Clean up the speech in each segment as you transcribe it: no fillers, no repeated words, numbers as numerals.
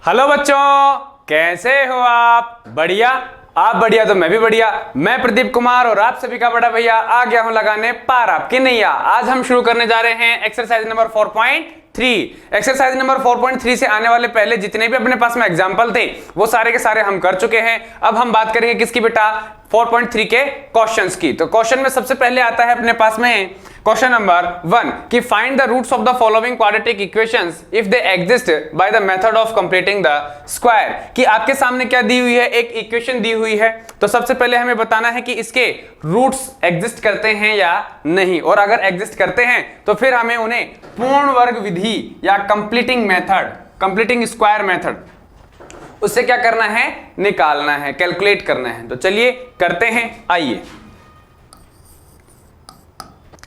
Hello बच्चों, कैसे हो आप? बढ़िया? आप बढ़िया तो मैं भी बढ़िया। मैं प्रदीप कुमार और आप सभी का बड़ा भैया आ गया हूं लगाने पार आपकी नैया। आज हम शुरू करने जा रहे हैं एक्सरसाइज नंबर 4.3। एक्सरसाइज नंबर 4.3 से आने वाले पहले जितने भी अपने पास में एग्जाम्पल थे वो सारे के सारे हम कर चुके हैं। अब हम बात करेंगे किसकी बेटा? 4.3 के क्वेश्चंस की। तो क्वेश्चन में सबसे पहले आता है अपने पास में क्वेश्चन नंबर 1 कि find the roots of the following quadratic equations if they exist by the method of completing the square. कि आपके सामने क्या दी हुई है? एक इक्वेशन दी हुई है। तो सबसे पहले हमें बताना है कि इसके रूट्स एग्जिस्ट करते हैं या नहीं, और अगर एग्जिस्ट करते हैं तो फिर हमें उन्हें पूर्ण वर्ग विधि या completing method, completing square method, उससे क्या करना है? निकालना है, कैलकुलेट करना है। तो चलिए करते हैं, आइए।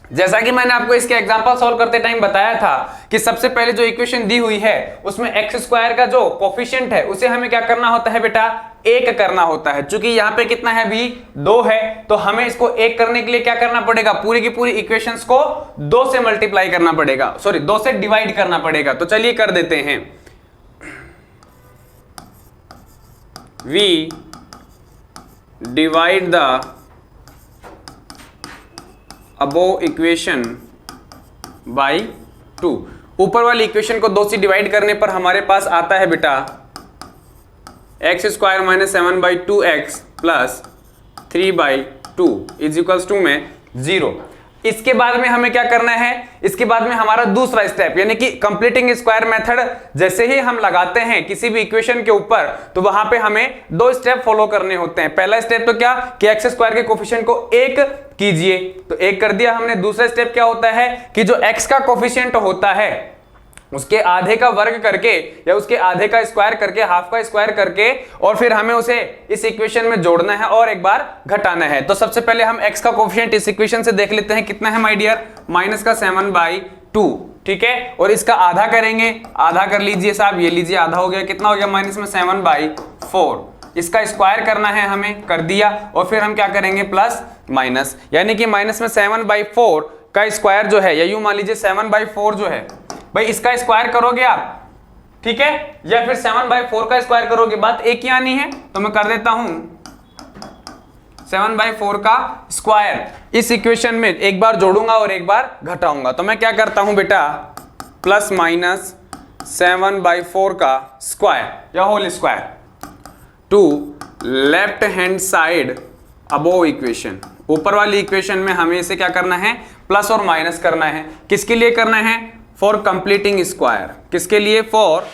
जैसा कि मैंने आपको इसके एग्जांपल सॉल्व करते टाइम बताया था कि सबसे पहले जो इक्वेशन दी हुई है उसमें एक्स स्क्वायर का जो कोफिशिएंट है उसे हमें क्या करना होता है बेटा? 1 करना होता है। चूंकि यहाँ पे कितना है अभी? 2 है, तो हमें इसको 1 करने के लिए क्या करना पड़ेगा? पूरी की पूरी इक्वेशंस को 2 से मल्टीप्लाई करना पड़ेगा, सॉरी 2 से डिवाइड करना पड़ेगा। तो चलिए कर देते हैं। We divide the above equation by 2। ऊपर वाली इक्वेशन को 2 से डिवाइड करने पर हमारे पास आता है बेटा X square minus 7/2x plus 3/2 is equals to में 0। इसके बाद में हमें क्या करना है? इसके बाद में हमारा दूसरा स्टेप यानी कि कंप्लीटिंग स्क्वायर मेथड जैसे ही हम लगाते हैं किसी भी इक्वेशन के ऊपर तो वहां पे हमें 2 स्टेप फॉलो करने होते हैं। पहला स्टेप तो क्या कि एक्स स्क्वायर के कोफिशिएंट को 1 कीजिए, तो 1 कर दिया हमने। दूसरा स्टेप क्या होता है कि जो एक्स का कोफिशिएंट होता है उसके आधे का वर्ग करके या उसके आधे का स्क्वायर करके, हाफ का स्क्वायर करके, और फिर हमें उसे इस इक्वेशन में जोड़ना है और एक बार घटाना है। तो सबसे पहले हम x का कोफिशिएंट इस इक्वेशन से देख लेते हैं कितना है माय डियर? माइनस का 7/2, ठीक है। और इसका आधा करेंगे, आधा कर लीजिए साहब, ये लीजिए आधा हो गया। कितना हो गया? माइनस में 7/4। इसका स्क्वायर करना है हमें, कर दिया। और फिर हम क्या करेंगे? प्लस माइनस, यानी कि माइनस में 7/4 का स्क्वायर जो है, या यूं मान लीजिए 7/4 जो है भाई, इसका स्क्वायर करोगे आप, ठीक है, या फिर 7/4 का स्क्वायर करोगे, बात एक ही आनी है। तो मैं कर देता हूं 7/4 का स्क्वायर इस इक्वेशन में एक बार जोड़ूंगा और एक बार घटाऊंगा। तो मैं क्या करता हूं बेटा? प्लस माइनस 7/4 का स्क्वायर या whole square to left hand side above equation. ऊपर वाली इक्वेशन में हमें इसे क्या करना है? प्लस और माइनस करना है। किसके लिए करना है? For completing square. किसके लिए? For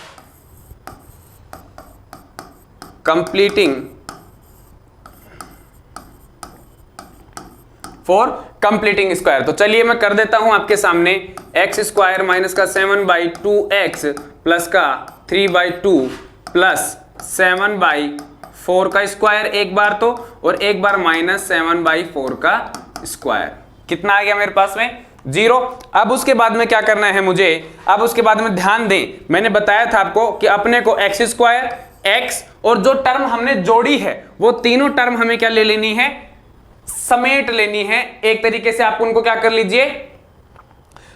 completing square. तो चलिए मैं कर देता हूं आपके सामने एक्स स्क्वायर माइनस का 7/2x प्लस का 3/2 प्लस 7/4 का स्क्वायर एक बार तो, और एक बार माइनस 7/4 का स्क्वायर। कितना आ गया मेरे पास में? 0। अब उसके बाद में क्या करना है मुझे? अब उसके बाद में ध्यान दें, मैंने बताया था आपको कि अपने को एक्स स्क्वायर, एक्स और जो टर्म हमने जोड़ी है वो तीनों टर्म हमें क्या ले लेनी है? समेट लेनी है। एक तरीके से आप उनको क्या कर लीजिए?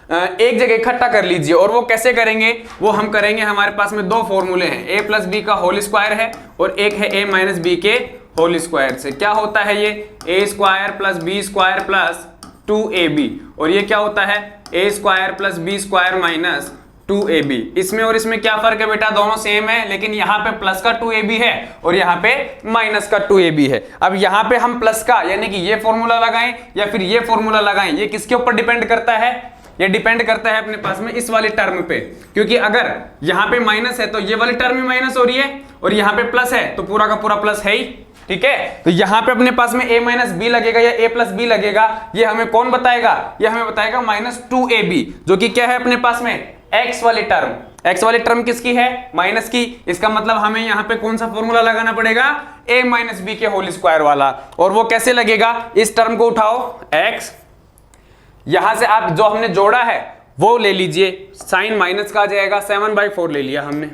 एक जगह इकट्ठा कर लीजिए। और वो कैसे करेंगे? वो हम करेंगे, हमारे पास में 2 फॉर्मूले हैं, a प्लस बी का होल स्क्वायर है और एक है a माइनस बी के होल स्क्वायर से। क्या होता है ये? a square plus B square plus 2ab, और ये क्या होता है? a square plus B square minus 2ab। इसमें और इसमें क्या फर्क है बेटा? दोनों सेम है, लेकिन यहाँ पे प्लस का 2ab है और यहाँ पे माइनस का 2ab है। अब यहाँ पे हम प्लस का यानी कि ये फॉर्मूला लगाएं या फिर ये फॉर्मूला लगाएं, ये किसके ऊपर डिपेंड करता है? ये डिपेंड करता है अपने पास में इस वाली टर्म पे, क्योंकि अगर यहाँ पे माइनस है तो ये वाली टर्म भी माइनस हो रही है, और यहाँ पे प्लस है तो पूरा का पूरा प्लस है ही, ठीक है। तो यहाँ पे अपने पास में a माइनस बी लगेगा या a प्लस बी लगेगा, ये हमें कौन बताएगा? ये हमें बताएगा माइनस 2ab, जो कि क्या है अपने पास में? x वाली टर्म। x वाली टर्म किसकी है? माइनस की। इसका मतलब हमें यहाँ पे कौन सा फॉर्मूला लगाना पड़ेगा? a माइनस बी के होल स्क्वायर वाला। और वो कैसे लगेगा? इस टर्म को उठाओ x, यहां से आप जो हमने जोड़ा है वो ले लीजिए, साइन माइनस का आ जाएगा, 7/4 ले लिया हमने,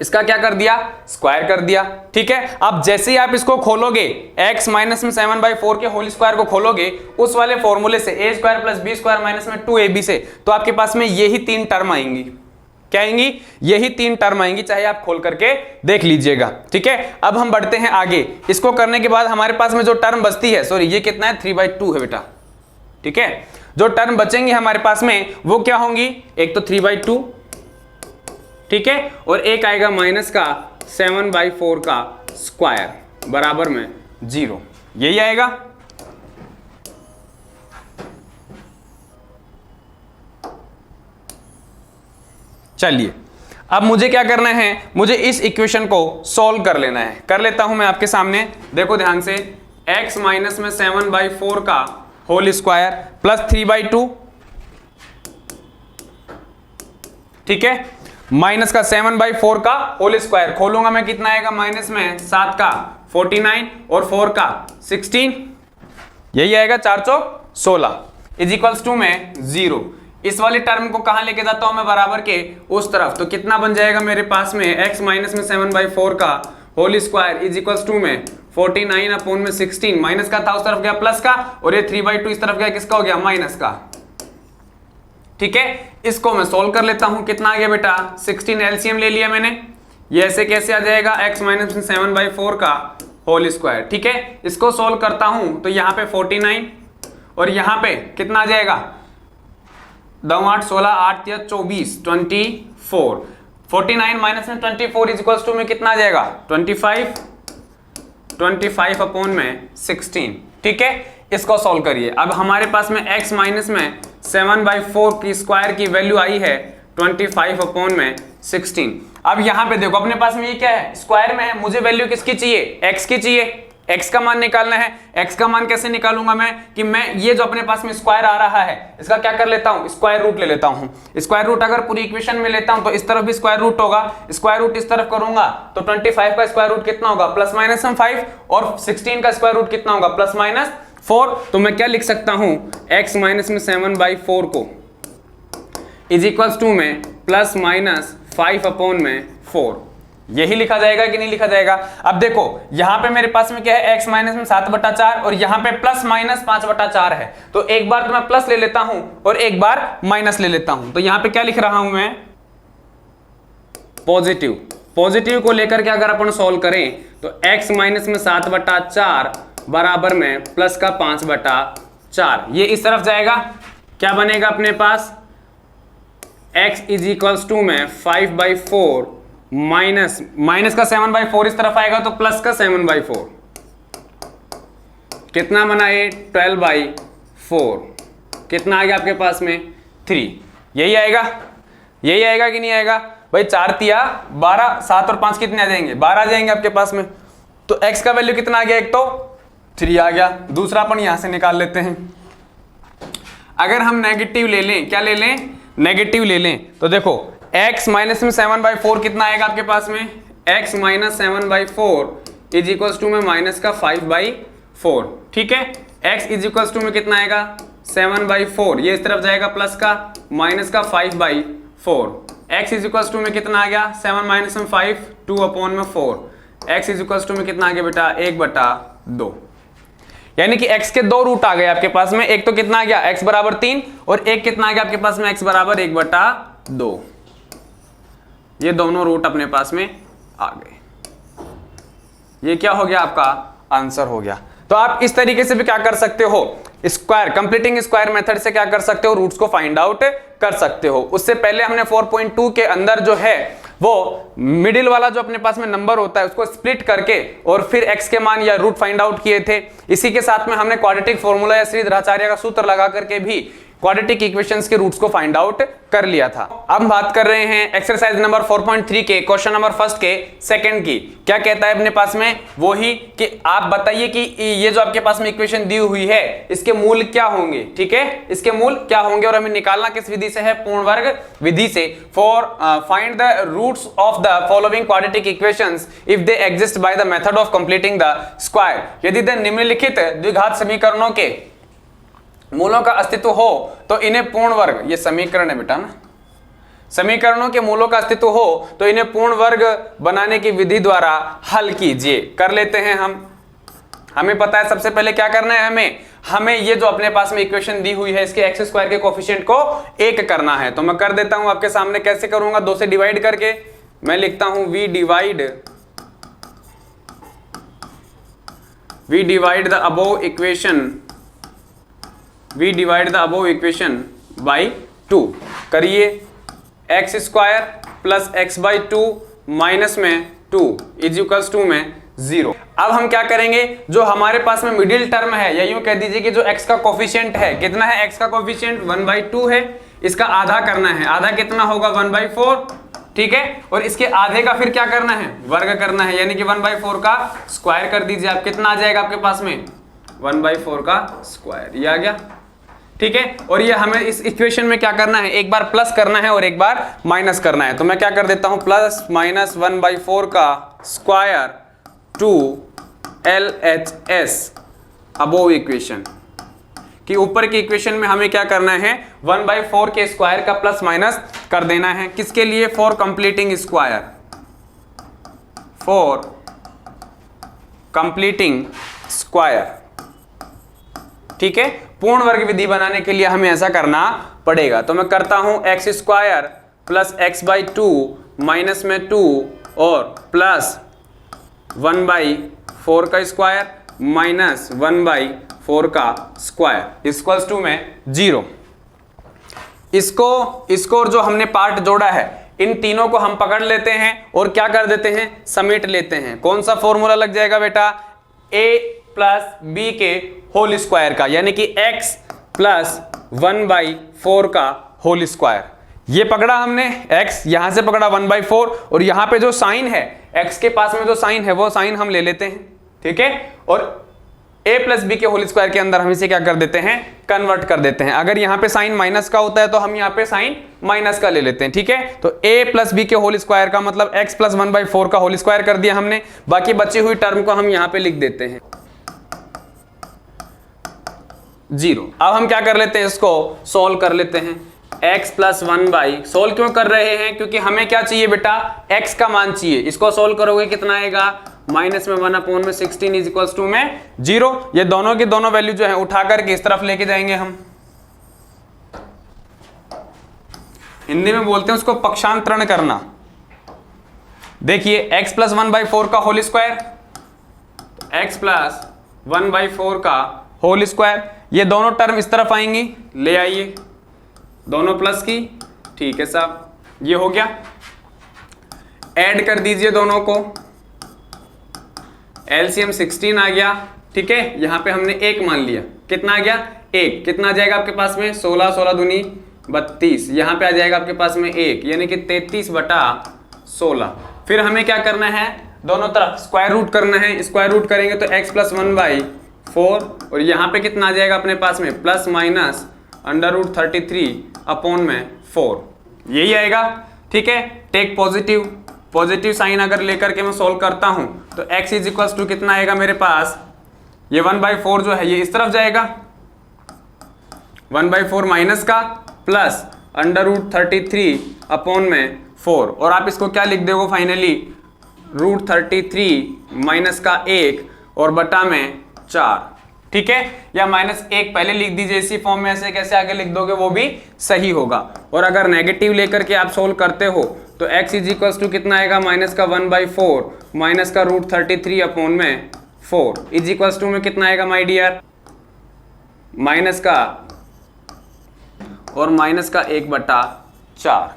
इसका क्या कर दिया? स्क्वायर कर दिया, ठीक है। अब जैसे ही आप इसको खोलोगे, x माइनस में 7/4 के होल स्क्वायर को खोलोगे उस वाले फॉर्मूले से, a square plus B square minus में 2ab से, तो आपके पास में यही 3 टर्म आएंगी। क्या आएंगी? यही 3 टर्म आएंगी, चाहे आप खोल करके देख लीजिएगा। ठीक है, अब हम बढ़ते हैं आगे। इसको करने के बाद हमारे पास में जो टर्म बचती है, सॉरी ये कितना है, 3/2 है बेटा। ठीक है, जो टर्म बचेंगे हमारे पास में वो क्या होंगी? एक तो 3/2, ठीक है, और एक आएगा माइनस का 7/4 का स्क्वायर बराबर में 0, यही आएगा। चलिए अब मुझे क्या करना है, मुझे इस इक्वेशन को सॉल्व कर लेना है। कर लेता हूं मैं आपके सामने, देखो ध्यान से। x माइनस में 7/4 का होल स्क्वायर प्लस 3/2, ठीक है, माइनस का 7/4 का होल स्क्वायर, खोलूंगा मैं, कितना आएगा? माइनस में 7 का 49 और 4 का 16, यही आएगा 4 चौक 16 इज इक्वल्स टू में 0। इस वाली टर्म को कहां लेके जाता हूं मैं? बराबर के उस तरफ। तो कितना बन जाएगा मेरे पास में? x माइनस में 7/4 का whole square is equals to में 49 अपॉन में 16, माइनस का था उस तरफ गया प्लस का, और ये 3/2 इस तरफ गया किसका हो गया? माइनस का। ठीक है, इसको मैं सोल्व कर लेता हूं। कितना आ गया बेटा? 16 एलसीएम ले लिया मैंने। ये ऐसे कैसे आ जाएगा? x माइनस में 7/4 का होल स्क्वायर। ठीक है, इसको सोल्व करता हूं तो यहाँ पे 49 और यहाँ पे कितना आ जाएगा? 2 8 16 8 3 24 24, 49 माइनस में 24 इज इक्वल्स टू में कितना आ जाएगा? 25 अपॉन में 16। ठीक है, इसको सॉल्व करिए। अब हमारे पास में x माइनस में 7/4 की स्क्वायर की वैल्यू आई है 25 अपॉन में 16। अब यहां पे देखो अपने पास में ये क्या है? स्क्वायर में है, मुझे वैल्यू किसकी चाहिए? x की चाहिए। x का मान निकालना है। x का मान कैसे निकालूंगा मैं? कि मैं ये जो अपने पास में स्क्वायर आ रहा है इसका क्या कर लेता हूं? स्क्वायर रूट ले लेता हूं। स्क्वायर रूट अगर पूरी इक्वेशन में लेता हूं तो इस तरफ भी स्क्वायर रूट होगा, स्क्वायर रूट इस तरफ करूंगा तो 25 का स्क्वायर रूट कितना होगा? प्लस माइनस 5, और 16 का स्क्वायर रूट कितना होगा? Plus minus 4। तो मैं क्या लिख सकता हूं? x माइनस में 7/4 को इज इक्वल्स टू में प्लस माइनस 5 अपॉन में 4, यही लिखा जाएगा कि नहीं लिखा जाएगा? अब देखो यहां पे मेरे पास में क्या है? x माइनस में 7/4 और यहां पे प्लस माइनस 5/4 है। तो एक बार तो मैं प्लस ले लेता हूं और एक बार माइनस ले लेता हूं। तो यहां पे क्या लिख रहा हूं मैं? पॉजिटिव। पॉजिटिव को लेकर के अगर अपन सॉल्व करें तो x माइनस में 7/4 बराबर में प्लस का 5/4, ये इस तरफ जाएगा। क्या बनेगा अपने पास? x इज इक्वल्स टू में 5/4 माइनस का 7/4 इस तरफ आएगा तो प्लस का 7/4, कितना बना ये? 12/4, कितना आ गया आपके पास में? 3, यही आएगा। यही आएगा कि नहीं आएगा भाई? 4 तिया 12, 7 और 5 कितने आ जाएंगे? 12 आ जाएंगे आपके पास में। तो x का वैल्यू कितना आ गया? एक तो 3 आ गया, दूसरा अपन यहां से निकाल लेते हैं। अगर हम नेगेटिव ले लें, क्या ले लें? नेगेटिव ले लें तो देखो x माइनस में 7/4 कितना आएगा आपके पास में? x minus 7/4 is equals to में माइनस का 5/4। ठीक है, x इज इक्वल्स टू में कितना आएगा? 7/4, ये इस तरफ जाएगा प्लस का, माइनस का 5/4। x इज इक्वल्स टू में कितना आ गया? 7 माइनस में 5, 2 अपॉन में 4। x इज इक्वल्स टू में कितना आ गया बेटा? 1/2। यानी कि x के 2 रूट आ गए आपके पास में। एक तो कितना आ गया? x बराबर 3, और एक कितना आ गया आपके पास में? x बराबर 1/2। ये दोनों रूट अपने पास में आ गए। ये क्या हो गया? आपका आंसर हो गया। तो आप इस तरीके से भी क्या कर सकते हो? स्क्वायर, कंप्लीटिंग स्क्वायर मेथड से क्या कर सकते हो? रूट्स को फाइंड आउट कर सकते हो। उससे पहले हमने 4.2 के अंदर जो है वो मिडिल वाला जो अपने पास में नंबर होता है उसको स्प्लिट करके और फिर x के मान या रूट फाइंड आउट किए थे। इसी के साथ में हमने क्वाड्रेटिक फॉर्मूला या श्रीधराचार्य का सूत्र लगा करके भी क्वाड्रेटिक इक्वेशंस के रूट्स को फाइंड आउट कर लिया था। अब बात कर रहे हैं एक्सरसाइज नंबर 4.3 के क्वेश्चन नंबर फर्स्ट के सेकंड की। क्या कहता है अपने पास में? वही कि आप बताइए कि ये जो आपके पास में इक्वेशन दी हुई है इसके मूल क्या होंगे। ठीक है, इसके मूल क्या होंगे और हमें निकालना किस विधि से है? पूर्ण वर्ग विधि से। Four find the roots of the following quadratic equations if they exist by the method of completing the square. यदि द निम्नलिखित द्विघात समीकरणों के मूलों का अस्तित्व हो तो इन्हें पूर्ण वर्ग, ये समीकरण है बेटा ना, समीकरणों के मूलों का अस्तित्व हो तो इन्हें पूर्ण वर्ग बनाने की विधि द्वारा हल कीजिए। कर लेते हैं हम। हमें पता है सबसे पहले क्या करना है, हमें ये जो अपने पास में इक्वेशन दी हुई है इसके एक्स स्क्वायर के कोफिशिएंट को 1 करना है। तो मैं कर देता हूं आपके सामने, कैसे करूंगा, 2 से डिवाइड करके मैं लिखता हूं we divide the above equation by 2 करिए। X square plus X by 2 minus में 2 इज इक्वल्स टू में 0। अब हम क्या करेंगे, जो हमारे पास में मिडिल टर्म है, या यूं कह दीजिए कि जो x का कोफिशिएंट है, कितना है x का कोफिशिएंट 1/2 है, इसका आधा करना है। आधा कितना होगा 1/4, ठीक है। और इसके आधे का फिर क्या करना है, वर्ग करना है, यानी कि 1/4 का स्क्वायर कर दीजिए आप। कितना आ जाएगा आपके पास में 1/4 का स्क्वायर, ये आ गया, ठीक है। और ये हमें इस इक्वेशन में क्या करना है, एक बार प्लस करना है और एक बार माइनस करना है। तो मैं क्या कर देता हूं, प्लस माइनस 1/4 का स्क्वायर 2LHS अबोव इक्वेशन कि ऊपर की इक्वेशन में हमें क्या करना है, 1/4 के स्क्वायर का प्लस माइनस कर देना है। किसके लिए, फॉर कंप्लीटिंग स्क्वायर, ठीक है। पूर्ण वर्ग विधि बनाने के लिए हमें ऐसा करना पड़ेगा। तो मैं करता हूं x square plus X by 2 minus में 2 और प्लस 1/4 का स्क्वायर माइनस 1/4 का स्क्वायर इक्वल्स टू में 0। इसको और जो हमने पार्ट जोड़ा है, इन तीनों को हम पकड़ लेते हैं और क्या कर देते हैं, समेट लेते हैं। कौन सा फॉर्मूला लग जाएगा बेटा, a प्लस बी के होल स्क्वायर का, यानी कि x प्लस 1/4 का होल स्क्वायर। ये पकड़ा हमने, x यहां से पकड़ा 1/4, और यहां पे जो साइन है, x के पास में जो साइन है वो साइन हम ले लेते हैं, ठीक है। और a प्लस बी के होल स्क्वायर के अंदर हम इसे क्या कर देते हैं, कन्वर्ट कर देते हैं। अगर यहाँ पे साइन माइनस का होता है तो हम यहाँ पे साइन माइनस का ले लेते हैं, ठीक है। तो a प्लस बी के होल स्क्वायर का मतलब x प्लस 1/4 का होल स्क्वायर कर दिया हमने। बाकी बची हुई टर्म को हम यहाँ पे लिख देते हैं 0। अब हम क्या कर लेते हैं, इसको सोल्व कर लेते हैं। x प्लस 1/, सोल्व क्यों कर रहे हैं, क्योंकि हमें क्या चाहिए बेटा, x का मान चाहिए। इसको सोल्व करोगे कितना आएगा, माइनस में 1/16 इज इक्वल्स टू में 0। ये दोनों की दोनों वैल्यू जो है उठा करके इस तरफ लेके जाएंगे हम। हिंदी में बोलते हैं उसको पक्षांतरण करना। देखिए x प्लस 1/4 का होल स्क्वायर, x प्लस 1/4 का होल स्क्वायर, ये दोनों टर्म इस तरफ आएंगी, ले आइए दोनों प्लस की, ठीक है साहब, ये हो गया। ऐड कर दीजिए दोनों को, एलसीएम 16 आ गया, ठीक है। यहां पे हमने 1 मान लिया, कितना आ गया 1, कितना आ जाएगा आपके पास में 16 दूनी 32, यहां पे आ जाएगा आपके पास में 1, यानी कि 33/16। फिर हमें क्या करना है, दोनों तरफ स्क्वायर रूट करना है। स्क्वायर रूट करेंगे तो x प्लस 1/4, और यहां पे कितना आ जाएगा अपने पास में प्लस माइनस √33/4, यही आएगा, ठीक है। टेक पॉजिटिव साइन अगर लेकर के मैं सोल्व करता हूं तो x इज इक्वल्स टू कितना आएगा मेरे पास, ये 1/4 जो है ये इस तरफ जाएगा, 1/4 माइनस का प्लस √33/4, और आप इसको क्या लिख दोगे फाइनली, √33 माइनस का 1 और बटा में 4, ठीक है। या -1 पहले लिख दीजिए इसी फॉर्म में, ऐसे कैसे आगे लिख दोगे वो भी सही होगा। और अगर नेगेटिव लेकर के आप सोल्व करते हो तो x इज इक्वल्स टू कितना आएगा, माइनस का 1/4 माइनस का √33/4 इज इक्वल्स टू में कितना आएगा माय डियर, माइनस का और माइनस का 1/4,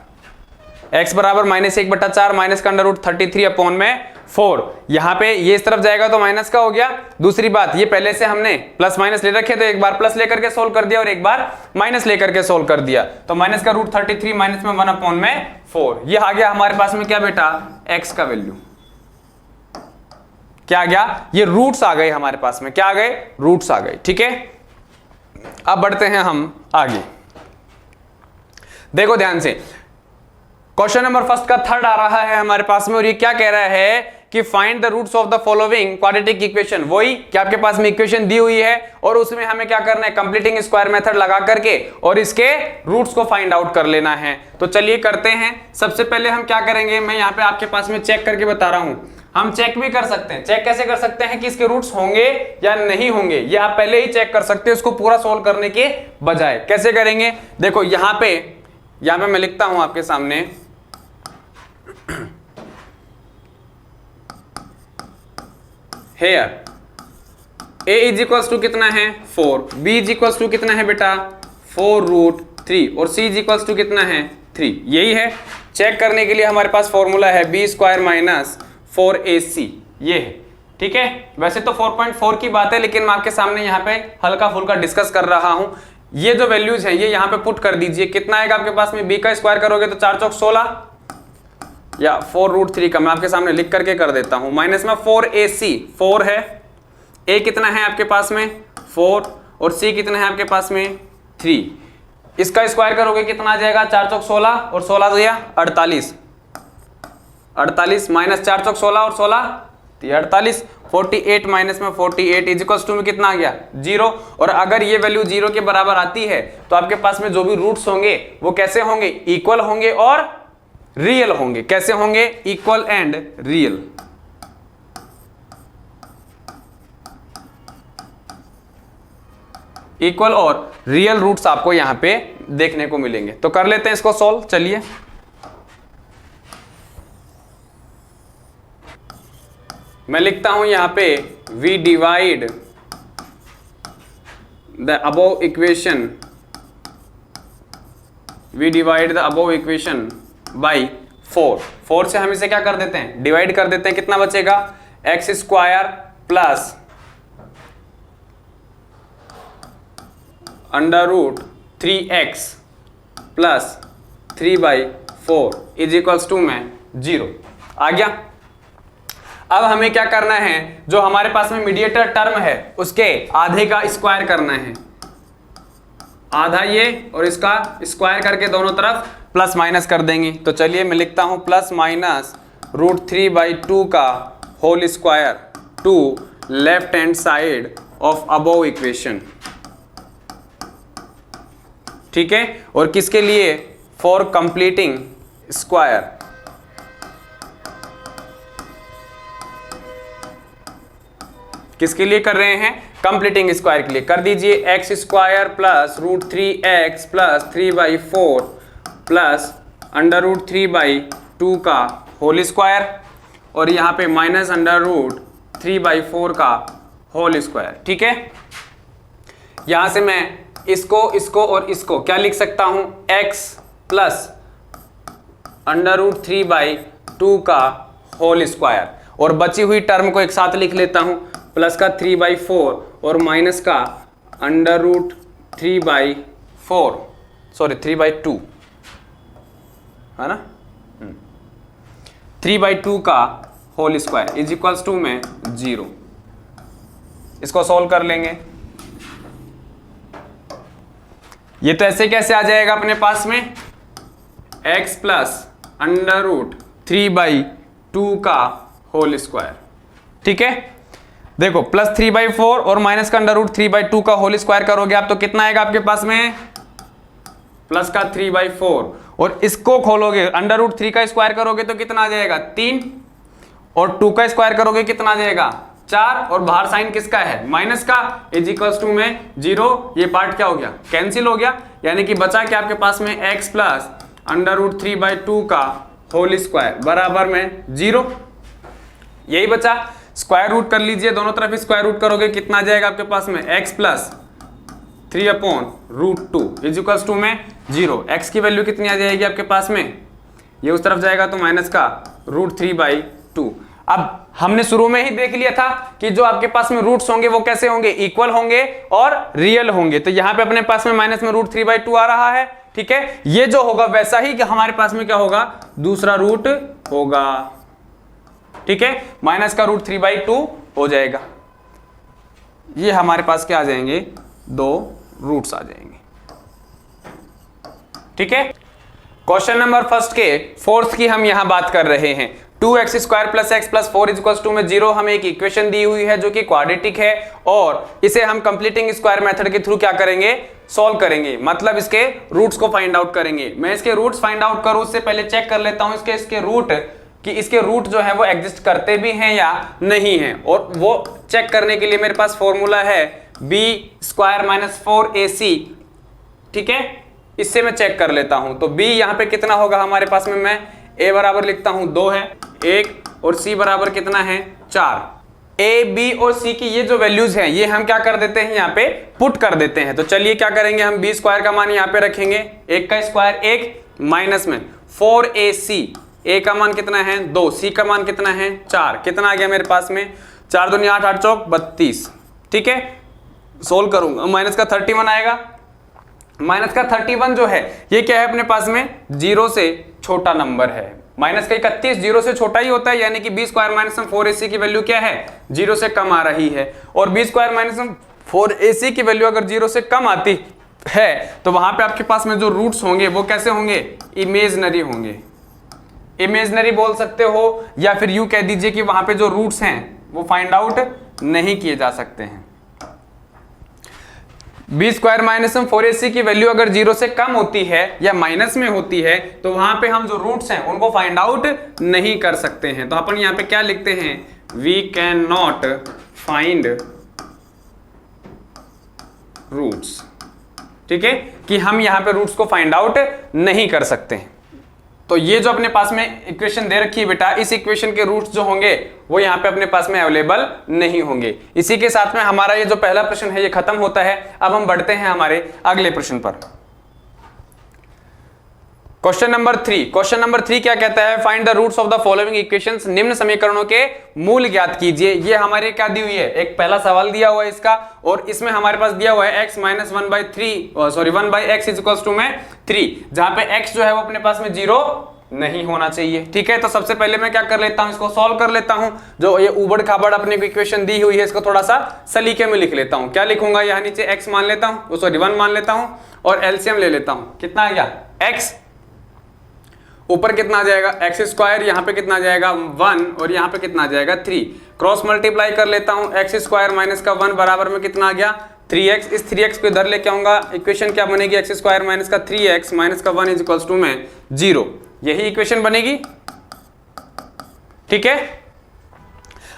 x बराबर -1/4 माइनस का √33/4। यहां पे ये इस तरफ जाएगा तो माइनस का हो गया। दूसरी बात, ये पहले से हमने प्लस माइनस ले रखे, तो एक बार प्लस लेकर के सोल्व कर दिया और एक बार माइनस लेकर के सोल्व कर दिया। तो माइनस का √33 माइनस में 1/4, ये आ गया हमारे पास में क्या बेटा, x का वैल्यू। क्या आ गया, ये रूट्स आ गए हमारे पास में, क्या आ गए, रूट्स आ गए, ठीक है। अब बढ़ते हैं हम आगे, देखो ध्यान से। क्वेश्चन नंबर फर्स्ट का थर्ड आ रहा है हमारे पास में, और ये क्या कह रहा है कि find the roots of the following quadratic equation. वही कि आपके पास में इक्वेशन दी हुई है और उसमें हमें क्या करना है, कंप्लीटिंग स्क्वायर मेथड लगा करके और इसके रूट्स को फाइंड आउट कर लेना है। तो चलिए करते हैं। सबसे पहले हम क्या करेंगे, मैं यहाँ पे आपके पास में चेक करके बता रहा हूं। हम चेक भी कर सकते हैं। चेक कैसे कर सकते हैं कि इसके रूट्स होंगे या नहीं होंगे, ये आप पहले ही चेक कर सकते हैं उसको पूरा सोल्व करने के बजाय। कैसे करेंगे, देखो यहां पे मैं लिखता हूं आपके सामने here a is equals to कितना है 4, b इज इक्वल्स टू कितना है बेटा 4√3 और c इज इक्वल्स टू कितना है 3। यही है चेक करने के लिए हमारे पास फॉर्मूला है b² माइनस 4ac, ये है। ठीक है, वैसे तो 4.4 की बात है, लेकिन मैं आपके सामने यहाँ पे हल्का फुल्का डिस्कस कर रहा हूं। ये जो वैल्यूज हैं ये यहाँ पे पुट कर दीजिए। कितना आएगा आपके पास में, b का स्क्वायर करोगे तो 4 चौक 16 या 4√3 का मैं आपके सामने लिख करके कर देता हूं, माइनस में 4ac, 4 है, a कितना है आपके पास में 4 और c कितना है आपके पास में 3। इसका स्क्वायर करोगे कितना आ जाएगा 4 चौक 16 और 16 तो या 48, 48 माइनस 4 चौक 16 और 16 तो 48, 48 माइनस में 48 इज इक्वल्स टू में कितना आ गया 0। और अगर ये वैल्यू 0 के बराबर आती है तो आपके पास में जो भी रूट्स होंगे वो कैसे होंगे, इक्वल होंगे और रियल होंगे। कैसे होंगे, इक्वल एंड रियल। इक्वल और रियल रूट्स आपको यहां पे देखने को मिलेंगे। तो कर लेते हैं इसको सॉल्व, चलिए। मैं लिखता हूं यहां पे we divide the above equation, we divide the above equation by 4 से हम इसे क्या कर देते हैं, डिवाइड कर देते हैं। कितना बचेगा, x² plus √3x plus 3/4 is equals to में 0 आ गया। अब हमें क्या करना है, जो हमारे पास में मीडिएटर टर्म है उसके आधे का स्क्वायर करना है, आधा ये और इसका स्क्वायर करके दोनों तरफ प्लस माइनस कर देंगे। तो चलिए मैं लिखता हूं प्लस माइनस √3/2 का whole square to left hand side of above equation. ठीक है, और किसके लिए, फॉर कंप्लीटिंग स्क्वायर। किसके लिए कर रहे हैं, कंप्लीटिंग स्क्वायर के लिए। कर दीजिए x² plus √3x plus 3/4 plus √3/2 का होल स्क्वायर और यहाँ पे माइनस √3/4 का होल स्क्वायर। ठीक है, यहां से मैं इसको और इसको क्या लिख सकता हूं, x प्लस √3/2 का होल स्क्वायर और बची हुई टर्म को एक साथ लिख लेता हूं, प्लस का 3/4 और माइनस का √3/2 है ना, 3/2 का whole square is equals to में 0। इसको सॉल्व कर लेंगे। ये तो ऐसे कैसे आ जाएगा अपने पास में, x प्लस √3/2 का होल स्क्वायर। ठीक है, देखो प्लस 3/4 और माइनस का √3/2 का होल स्क्वायर करोगे आप तो कितना आएगा आपके पास में, प्लस का 3/4 और इसको खोलोगे √3 का स्क्वायर करोगे तो कितना आ जाएगा 3 और 2 का स्क्वायर करोगे कितना आ जाएगा 4 और बाहर साइन किसका है, माइनस का, इज इक्वल्स टू में 0। ये पार्ट क्या हो गया, कैंसिल हो गया, यानी कि बचा क्या आपके पास में x प्लस √3/2 का होल स्क्वायर बराबर में 0। यही बचा, स्क्वायर रूट कर लीजिए, दोनों तरफ स्क्वायर रूट करोगे कितना आ जाएगा आपके पास में x प्लस 3/√2 इज इक्वल्स टू में 0। x की वैल्यू कितनी आ जाएगी आपके पास में, ये उस तरफ जाएगा तो माइनस का √3/2। अब हमने शुरू में ही देख लिया था कि जो आपके पास में रूट्स होंगे वो कैसे होंगे, इक्वल होंगे और रियल होंगे। तो यहां पे अपने पास में माइनस में √3/2 आ रहा है। ठीक है, ये जो होगा वैसा ही कि हमारे पास में क्या होगा, दूसरा रूट होगा। ठीक है, माइनस का √3/2 हो जाएगा। ये हमारे पास क्या आ जाएंगे, 2 रूट्स आ जाएंगे। ठीक है, क्वेश्चन नंबर फर्स्ट के फोर्थ की हम यहां बात कर रहे हैं। 2x² plus x plus 4 is equals to में 0 हमें एक इक्वेशन दी हुई है जो कि क्वाड्रेटिक है और इसे हम कंप्लीटिंग स्क्वायर मेथड के थ्रू क्या करेंगे, सॉल्व करेंगे, मतलब इसके रूट्स को फाइंड आउट करेंगे। मैं इसके रूट्स फाइंड आउट करूं उससे पहले चेक कर लेता हूं इसके रूट कि इसके रूट जो है वो एग्जिस्ट करते भी हैं या नहीं हैं, और वो चेक करने के लिए मेरे पास फॉर्मूला है b² माइनस 4ac। ठीक है, इससे मैं चेक कर लेता हूं। तो b यहां पे कितना होगा हमारे पास में, मैं a बराबर लिखता हूं 2 है 1, और c बराबर कितना है 4। a b और c की ये जो वैल्यूज हैं ये हम क्या कर देते हैं, यहाँ पे पुट कर देते हैं। तो चलिए क्या करेंगे, हम b² का मान यहाँ पे रखेंगे, 1 का स्क्वायर 1 माइनस में 4ac, a का मान कितना है 2, c का मान कितना है 4, कितना आ गया मेरे पास में 4 दूनी 8, 8 चौक 32। ठीक है, सोल्व करूंगा, माइनस का 31 आएगा। माइनस का 31 जो है ये क्या है अपने पास में, 0 से छोटा नंबर है। माइनस का 31 0 से छोटा ही होता है, यानी कि b² माइनस 4ac की वैल्यू क्या है, 0 से कम आ रही है। और b² माइनस 4ac की वैल्यू अगर 0 से कम आती है तो वहां पे आपके पास में जो रूट्स होंगे वो कैसे होंगे, इमेजनरी होंगे। इमेजनरी बोल सकते हो, या फिर यूं कह दीजिए कि वहां पे जो रूट्स हैं वो फाइंड आउट नहीं किए जा सकते हैं। b² माइनस 4ac की वैल्यू अगर 0 से कम होती है या माइनस में होती है तो वहां पे हम जो रूट्स हैं उनको फाइंड आउट नहीं कर सकते हैं। तो अपन यहां पे क्या लिखते हैं, we can not find roots. ठीक है, कि हम यहां पे रूट्स को फाइंड आउट नहीं कर सकते हैं। तो ये जो अपने पास में इक्वेशन दे रखी है बेटा, इस इक्वेशन के रूट्स जो होंगे वो यहाँ पे अपने पास में अवेलेबल नहीं होंगे। इसी के साथ में हमारा ये जो पहला प्रश्न है ये खत्म होता है। अब हम बढ़ते हैं हमारे अगले प्रश्न पर। Question number 3। क्वेश्चन नंबर 3 क्या कहता है, find the roots of the following equations, निम्न समीकरणों के मूल ज्ञात कीजिए। ये हमारे क्या दी हुई है, एक पहला सवाल दिया हुआ है इसका, और इसमें हमारे पास दिया हुआ है x minus 1/x is equals to में 3, जहां पे x जो है वो अपने पास में 0 नहीं होना चाहिए। ठीक है, तो सबसे पहले मैं क्या कर लेता हूं, इसको सॉल्व कर लेता हूं। जो ये उबड़ खाबड़ अपने को इक्वेशन दी हुई है इसको थोड़ा सा सलीके में लिख लेता हूं। क्या लिखूंगा, यहाँ नीचे x मान लेता हूं, 1 मान लेता हूं, और एलसीएम ले लेता हूं। कितना आ गया, x ऊपर कितना आ जाएगा x², यहाँ पे कितना आ जाएगा 1, और यहाँ पे कितना आ जाएगा 3। क्रॉस मल्टीप्लाई कर लेता हूँ, x² माइनस का 1 बराबर में कितना आ गया 3x। इस 3x को इधर लेके आऊंगा, इक्वेशन क्या बनेगी, x² माइनस का 3x माइनस का 1 इज इक्वल्स टू में 0। यही इक्वेशन बनेगी। ठीक है,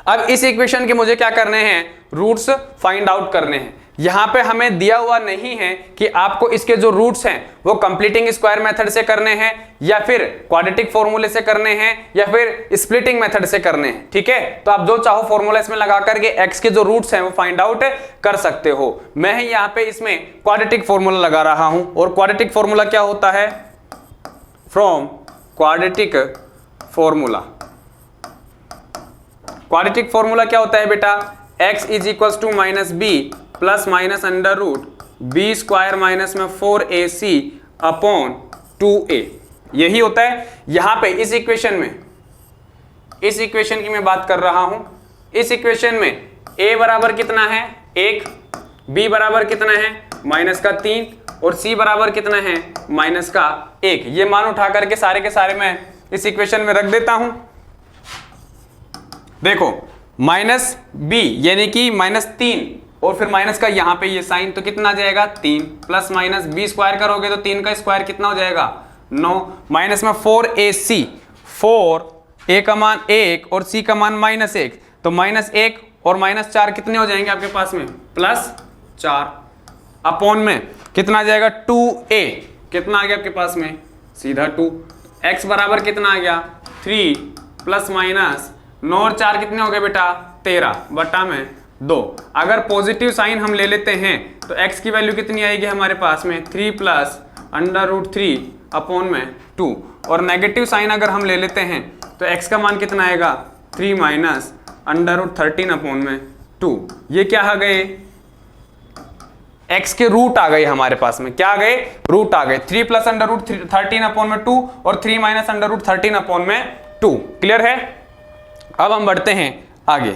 अब इस इक्वेशन के मुझे क्या करने हैं, रूट्स फाइंड आउट करने हैं। यहां पे हमें दिया हुआ नहीं है कि आपको इसके जो रूट्स हैं वो कंप्लीटिंग स्क्वायर मेथड से करने हैं, या फिर क्वाड्रेटिक फॉर्मूले से करने हैं, या फिर स्प्लिटिंग मेथड से करने हैं। ठीक है, तो आप जो चाहो फॉर्मूला इसमें लगा करके x के जो रूट्स हैं वो फाइंड आउट कर सकते हो। मैं यहाँ पे इसमें क्वाड्रेटिक फॉर्मूला लगा रहा हूं, और क्वाड्रेटिक फॉर्मूला क्या होता है, from quadratic formula. Quadratic formula क्या होता है बेटा, x is equals to minus b plus minus under root b² minus में 4ac अपॉन 2a, यही होता है। यहां पे इस इक्वेशन में, इस इक्वेशन की मैं बात कर रहा हूं, इस इक्वेशन में a बराबर कितना है 1, b बराबर कितना है माइनस का 3, और c बराबर कितना है माइनस का 1। ये मान उठा करके सारे के सारे मैं इस इक्वेशन में रख देता हूं। देखो माइनस b यानी कि -3, और फिर माइनस का यहाँ पे ये साइन, तो कितना आ जाएगा 3, प्लस माइनस b² करोगे तो 3 का स्क्वायर कितना हो जाएगा 9, माइनस में 4ac, 4 a का मान 1 और c का मान -1, तो -1 और -4 कितने हो जाएंगे आपके पास में +4, अपॉन में कितना आ जाएगा 2a, कितना आ गया आपके पास में सीधा 2, x बराबर कितना आ गया 3 प्लस माइनस 9 और 4 कितने हो गए बेटा 13 बटा में 2। अगर पॉजिटिव साइन हम ले लेते हैं तो x की वैल्यू कितनी आएगी हमारे पास में 3 प्लस अंडर रूट 3 अपॉन में 2, और नेगेटिव साइन अगर हम ले लेते हैं तो x का मान कितना आएगा 3 माइनस अंडर रूट 13 अपॉन में 2। ये क्या आ गए, x के रूट आ गए हमारे पास में, क्या आ गए रूट आ गए, 3 प्लस अंडर रूट 13 अपॉन में 2 और 3 माइनस अंडर रूट 13 अपॉन में 2। क्लियर है, अब हम बढ़ते हैं आगे।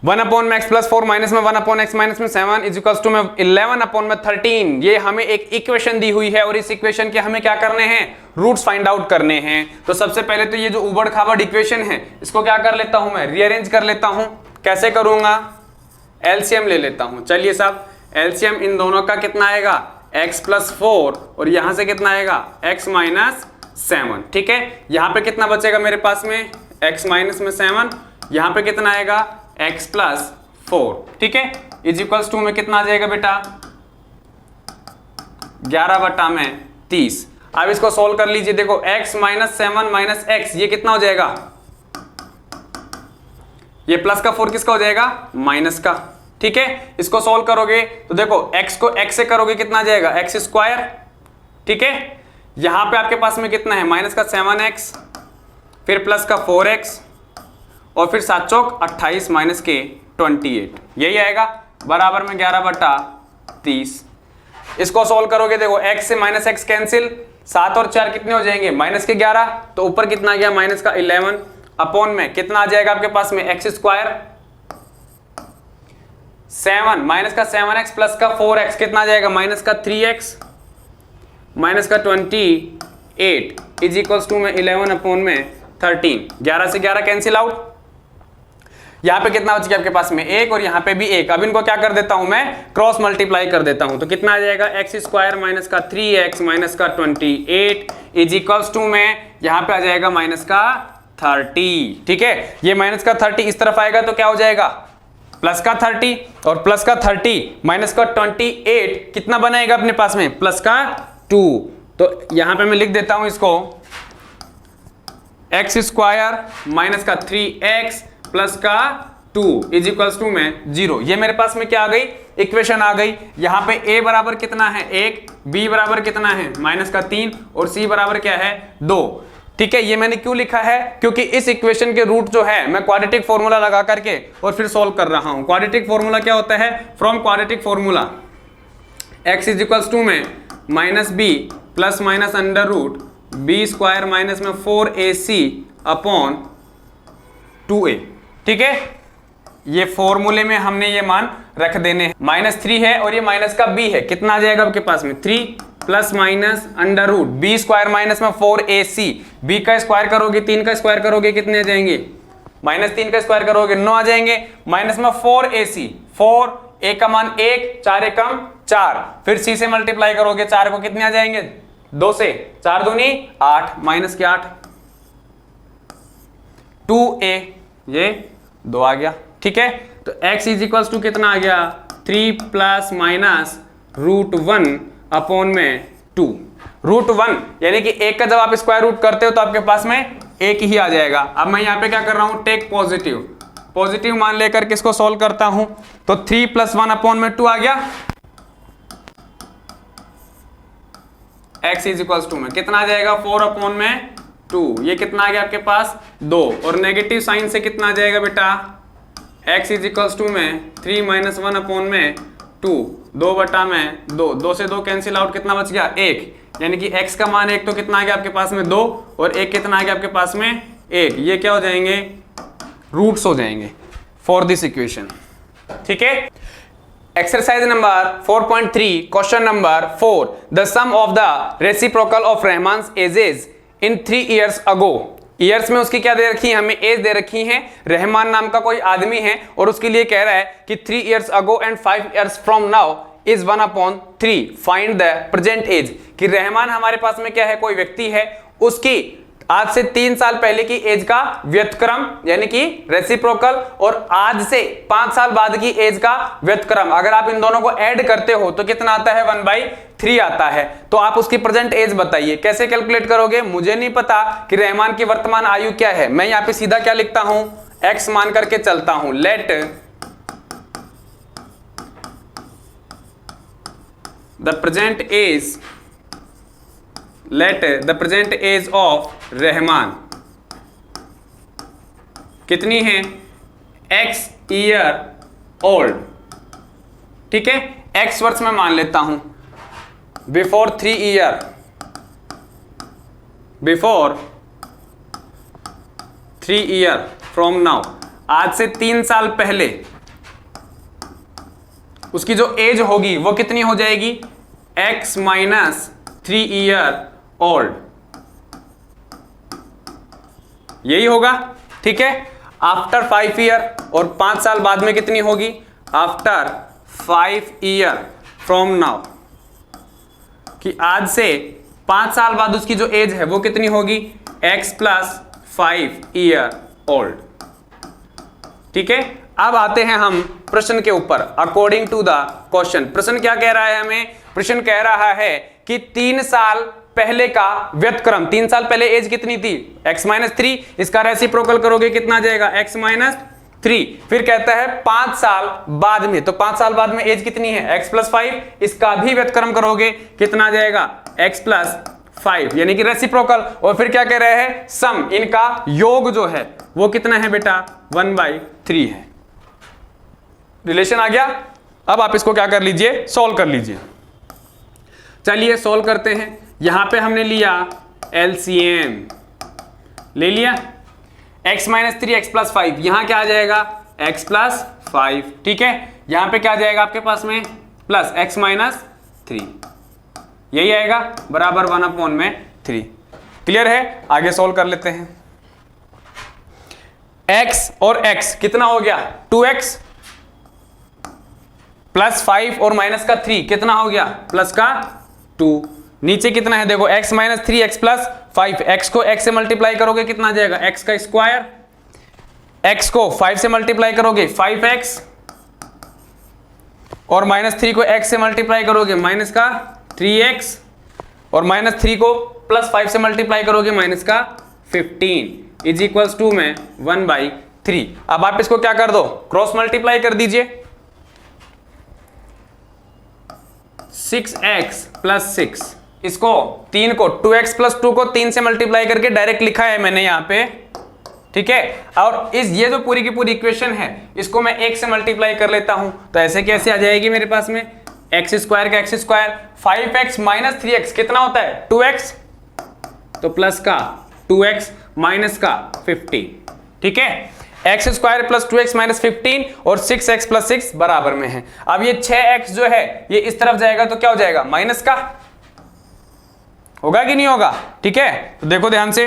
1 अपॉन में x प्लस 4 माइनस में 1 अपॉन x माइनस में 7 इज इक्वल्स टू में 11 अपॉन में 13। ये हमें एक इक्वेशन दी हुई है, और इस इक्वेशन के हमें क्या करने हैं, रूट्स फाइंड आउट करने हैं। तो सबसे पहले तो ये जो उबड़ खाबड़ इक्वेशन है इसको क्या कर लेता हूं, मैं रीअरेंज कर लेता हूं। कैसे करूंगा, एलसीएम ले लेता हूं। चलिए साहब, एलसीएम इन दोनों का कितना आएगा x प्लस 4, और यहां से कितना आएगा x माइनस 7। ठीक है, यहां पे कितना बचेगा मेरे पास में, x माइनस में 7, यहां पे कितना आएगा x प्लस 4। ठीक है, इज इक्वल्स टू में कितना आ जाएगा बेटा 11 बटा में 30। अब इसको सोल्व कर लीजिए, देखो x माइनस 7 माइनस x ये कितना हो जाएगा, ये प्लस का 4 किसका हो जाएगा, माइनस का। ठीक है, इसको सोल्व करोगे तो देखो x को x से करोगे कितना आ जाएगा, x स्क्वायर। ठीक है, यहां पे आपके पास में कितना है, माइनस का 7x, फिर प्लस का 4x, और फिर 7 चौक 28 माइनस के 28, यही आएगा बराबर में 11 बटा 30। इसको सोल्व करोगे देखो x से माइनस x कैंसिल, 7 और 4 कितने हो जाएंगे, माइनस के 11, तो ऊपर कितना आ गया माइनस का 11 अपॉन में कितना आ जाएगा आपके पास में x स्क्वायर 7 माइनस का 7x प्लस का 4x कितना आ जाएगा, माइनस का 3x माइनस का 28 इज इक्वल्स टू में 11 अपॉन में 13। 11 से 11 कैंसिल आउट, यहां पे कितना बच गया आपके पास में 1 और यहां पे भी 1। अब इनको क्या कर देता हूं मैं, क्रॉस मल्टीप्लाई कर देता हूं, तो कितना आ जाएगा x स्क्वायर माइनस का 3x माइनस का 28 इज इक्वल्स टू में यहां पे आ जाएगा माइनस का 30। ठीक है, ये माइनस का 30 इस तरफ आएगा तो क्या हो जाएगा प्लस का 30, और प्लस का 30 माइनस का 28 कितना बनाएगा अपने पास में, प्लस का 2। तो यहां पे मैं लिख देता हूं इसको x स्क्वायर माइनस का 3x प्लस का 2 इज इक्वल्स टू में 0। ये मेरे पास में क्या आ गई, इक्वेशन आ गई। यहां पे a बराबर कितना है 1, b बराबर कितना है माइनस का 3, और c बराबर क्या है 2। ठीक है, ये मैंने क्यों लिखा है, क्योंकि इस इक्वेशन के रूट जो है मैं क्वाड्रेटिक फॉर्मूला लगा करके और फिर सॉल्व कर रहा हूं। क्वाड्रेटिक फॉर्मूला क्या होता है, from quadratic formula x is equals to में minus b plus minus under root b square minus में 4ac अपॉन 2a। ठीक है, ये फॉर्मूले में हमने ये मान रख देने हैं। -3 है और ये माइनस का b है, कितना आ जाएगा आपके पास में 3 plus minus under root b square minus में 4ac, b का स्क्वायर करोगे 3 का स्क्वायर करोगे कितने आ जाएंगे, -3 का स्क्वायर करोगे 9 आ जाएंगे, माइनस में 4ac, 4 a का मान 1, 4 एकम 4, फिर c से मल्टीप्लाई करोगे 4 को कितने आ जाएंगे 2 से, 4 दूनी 8 माइनस के 8, 2a ये 2 आ गया। ठीक है, तो x इज इक्वल्स टू कितना आ गया 3 प्लस माइनस रूट 1 अपॉन में 2। रूट 1 यानी कि 1 का जब आप स्क्वायर रूट करते हो तो आपके पास में 1 ही आ जाएगा। अब मैं यहाँ पे क्या कर रहा हूँ, टेक पॉजिटिव, पॉजिटिव मान लेकर के इसको सॉल्व करता हूं, तो 3 प्लस 1 अपॉन में 2 आ गया, x इज इक्वल्स टू में कितना आ जाएगा 4 अपॉन में 2, ये कितना आ गया आपके पास 2, और नेगेटिव साइन से कितना आ जाएगा बेटा x इज इक्वल्स टू में 3 माइनस 1 अपॉन में 2, 2 बटा में 2, 2 से 2 कैंसिल आउट, कितना बच गया 1, यानी कि x का मान 1 तो कितना आ गया आपके पास में 2, और 1 कितना आ गया आपके पास में 1, ये क्या हो जाएंगे रूट्स हो जाएंगे फॉर दिस इक्वेशन। ठीक है, exercise number 4.3 question number 4, the sum of the reciprocal of Rahman's ages in 3 years ago. Years में उसकी क्या दे रखी है, हमें एज दे रखी है, रहमान नाम का कोई आदमी है और उसके लिए कह रहा है कि 3 years ago and 5 years from now is 1/3, find the present age. कि रहमान हमारे पास में क्या है, कोई व्यक्ति है, उसकी आज से 3 साल पहले की एज का व्युत्क्रम यानी कि रेसिप्रोकल, और आज से 5 साल बाद की एज का व्युत्क्रम, अगर आप इन दोनों को ऐड करते हो तो कितना आता है 1/3 आता है। तो आप उसकी प्रेजेंट एज बताइए, कैसे कैलकुलेट करोगे, मुझे नहीं पता कि रहमान की वर्तमान आयु क्या है, मैं यहां पे सीधा क्या लिखता हूं x मान करके चलता हूं, let the present age, let the present age of Rahman कितनी है x ईयर ओल्ड। ठीक है, x वर्ष में मान लेता हूं, before 3 year, before 3 year from now, आज से 3 साल पहले उसकी जो एज होगी वो कितनी हो जाएगी x माइनस 3 ईयर ओल्ड, यही होगा। ठीक है, आफ्टर 5 ईयर, और 5 साल बाद में कितनी होगी आफ्टर 5 ईयर फ्रॉम नाउ, कि आज से 5 साल बाद उसकी जो एज है वो कितनी होगी, x प्लस 5 ईयर ओल्ड। ठीक है, अब आते हैं हम प्रश्न के ऊपर। अकॉर्डिंग टू द क्वेश्चन, प्रश्न क्या कह रहा है हमें, प्रश्न कह रहा है कि 3 साल पहले का व्युत्क्रम, 3 साल पहले एज कितनी थी, x माइनस 3, इसका रेसिप्रोकल करोगे कितना आ जाएगा, x माइनस 3। फिर कहता है 5 साल बाद में, तो 5 साल बाद में एज कितनी है, x प्लस 5, इसका भी व्युत्क्रम करोगे कितना आ जाएगा, x प्लस 5, यानी कि रेसिप्रोकल। और फिर क्या कह रहे हैं, सम, इनका योग जो है वो कितना है बेटा, 1/3 है। रिलेशन आ गया। अब आप इसको क्या कर लीजिए, सॉल्व कर लीजिए। चलिए सॉल्व करते हैं। यहां पे हमने लिया एलसीएम, ले लिया, x माइनस 3 x प्लस 5, यहां क्या आ जाएगा, x प्लस 5। ठीक है, यहां पे क्या आ जाएगा आपके पास में, प्लस x माइनस 3, यही आएगा, बराबर 1/3। क्लियर है, आगे सॉल्व कर लेते हैं। x और x कितना हो गया, 2x प्लस 5 और माइनस का 3 कितना हो गया, प्लस का 2। नीचे कितना है देखो, x minus 3 x plus 5, x को x से मल्टीप्लाई करोगे कितना आ जाएगा, x का स्क्वायर, x को 5 से मल्टीप्लाई करोगे 5x, और माइनस 3 को x से मल्टीप्लाई करोगे माइनस का 3x, और माइनस 3 को प्लस 5 से मल्टीप्लाई करोगे माइनस का 15 इज इक्वल्स टू में 1/3। अब आप इसको क्या कर दो, क्रॉस मल्टीप्लाई कर दीजिए, 6x प्लस 6, इसको 3 को 2x प्लस 2 को 3 से मल्टीप्लाई करके डायरेक्ट लिखा है मैंने यहाँ पे। ठीक है, और ये जो पूरी की पूरी इक्वेशन है इसको मैं 1 से मल्टीप्लाई कर लेता हूं, तो ऐसे कैसे आ जाएगी मेरे पास में, x स्क्वायर का x square, 5x minus 3x कितना होता है, 2x, तो प्लस का 2x माइनस का 15। ठीक है, x square plus 2x minus 15 और 6x प्लस 6 बराबर में है। अब ये 6x जो है ये इस तरफ जाएगा तो क्या हो जाएगा, माइनस का, होगा कि नहीं होगा। ठीक है, तो देखो ध्यान से,